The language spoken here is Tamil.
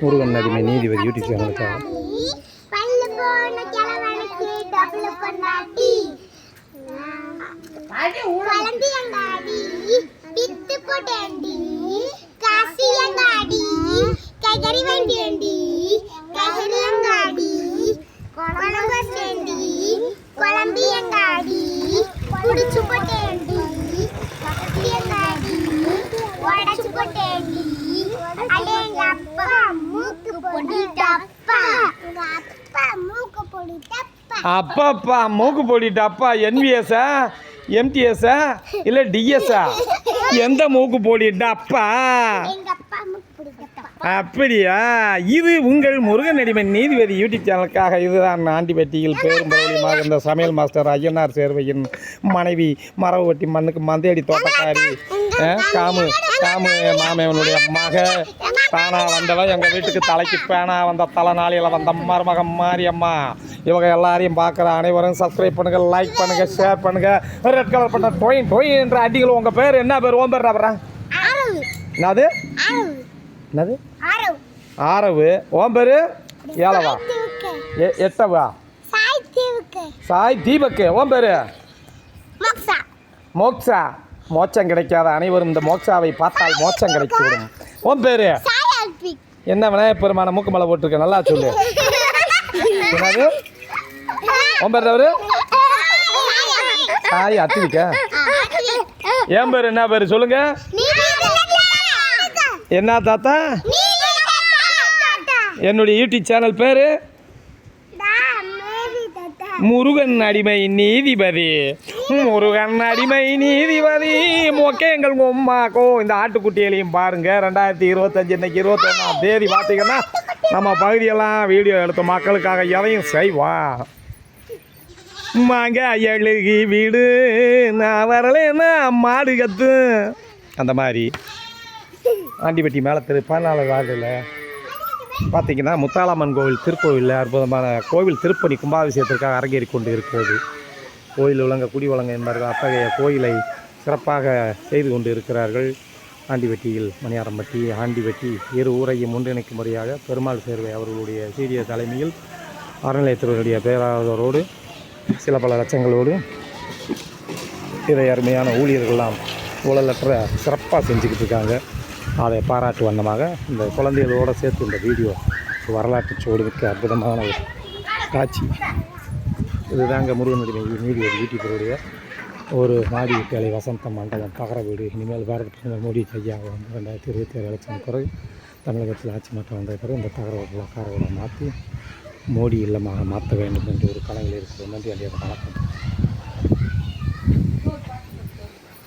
முருகன் அடிமை நீதிபதி யூடியூப் சேனலுக்காக. அப்பா மூக்கு போடிட்டப்பா என்விஎஸ்ஸா எம்டிஎஸ்ஸா இல்லை டிஎஸ்ஸா எந்த மூக்கு போடிட்டப்பா அப்படியா? இது உங்கள் முருகன் அடிமை நீதிபதி யூடியூப் சேனலுக்காக. இதுதான் ஆண்டிபட்டியில் பேரும் பரவலியமாக இந்த சமையல் மாஸ்டர் ஐயனார் சேர்வையின் மனைவி மரவட்டி மண்ணுக்கு மந்தையடி தோட்டக்காரி காமு மாமேவனுடைய மக பேனா வந்தவன் எங்கள் வீட்டுக்கு தலைக்கு பேனா வந்த தலைநாளியில் வந்த மருமகம் மாரியம்மா. இவங்க எல்லாரையும் பார்க்குற அனைவரும் சப்ஸ்கிரைப் பண்ணுங்கள், லைக் பண்ணுங்கள், ஷேர் பண்ணுங்கள். ரெட் கலர் பண்ண டொய் என்ற அடிகள். உங்கள் பேர் என்ன பேர்? ஓம் பேர் அப்புறம் என்னது ஆரவு. ஓம் பேர் ஏழவா எட்டவா சாய் தீபக்கு. ஓம் பேர் மோக்ஷா. மோட்சம் கிடைக்காத அனைவரும் இந்த மோக்ஷாவை பார்த்தால் மோட்சம் கிடைத்துவிடும். உன் பேரு என்ன? விநாயகப் பெருமான மூக்கு மலை போட்டிருக்க, நல்லா சொல்லு. என்னது உன் பேர்? அவரு சாய் அத்திவிக்க. என் பேர் என்ன பேர் சொல்லுங்க? என்ன தாத்தா? என்னுடைய யூடியூப் சேனல் பேரு முருகன் அடிமை நீதிபதி. முருகன் அடிமை நீதிபதி. மொக்கே எங்கள் உம்மாக்கோ. இந்த ஆட்டுக்குட்டிகளையும் பாருங்கள். 2025 இன்னைக்கு 21ஆம் தேதி பார்த்தீங்கன்னா நம்ம பகுதியெல்லாம் வீடியோ எடுத்த மக்களுக்காக எதையும் செய்வோம். மாங்க எழுகி வீடு நான் வரலேன்னா மாடு கத்து. அந்த மாதிரி ஆண்டிப்பட்டி மேலே 14 வார்டில் பார்த்திங்கன்னா முத்தாலம்மன் கோவில் திருக்கோவிலில் அற்புதமான கோவில் திருப்பணி கும்பாபிஷேகத்திற்காக அரங்கேறி கொண்டு இருக்கிறது. கோயில் வழங்க குடி வழங்க என்பார்கள். அத்தகைய கோயிலை சிறப்பாக செய்து கொண்டு இருக்கிறார்கள். ஆண்டிப்பட்டியில் மணியாரம்பட்டி ஆண்டிப்பட்டி இரு ஊரையும் ஒன்றிணைக்கும் முறையாக பெருமாள் சேர்வை அவர்களுடைய சீரிய தலைமையில் அறநிலையத்தினுடைய பேராதரோடு சில பல லட்சங்களோடு இதை அருமையான ஊழியர்கள்லாம் ஊழலற்ற சிறப்பாக செஞ்சுக்கிட்டு இருக்காங்க. அதை பாராட்டு வண்ணமாக இந்த குழந்தைகளோடு சேர்த்து இந்த வீடியோ வரலாற்று சோடுமிக்க அற்புதமான ஒரு காட்சி. இதுதாங்க முருகன் அடிமை நீதிபதி யூடியூபருடைய ஒரு மாடி வீட்டு வசந்த மண்டபம் தகர வீடு. இனிமேல் பாரத பிரதமர் மோடி ஐயா வந்து 2027 எலெக்ஷன் பிறகு தமிழகத்தில் ஆட்சி மாற்றம் வந்த பிறகு இந்த தகர வீட்டில் கார வீடை மாற்றி மோடி இல்லமாக மாற்ற வேண்டும் என்று ஒரு கனவில் இருக்கிறது. நன்றி. வணக்கம்.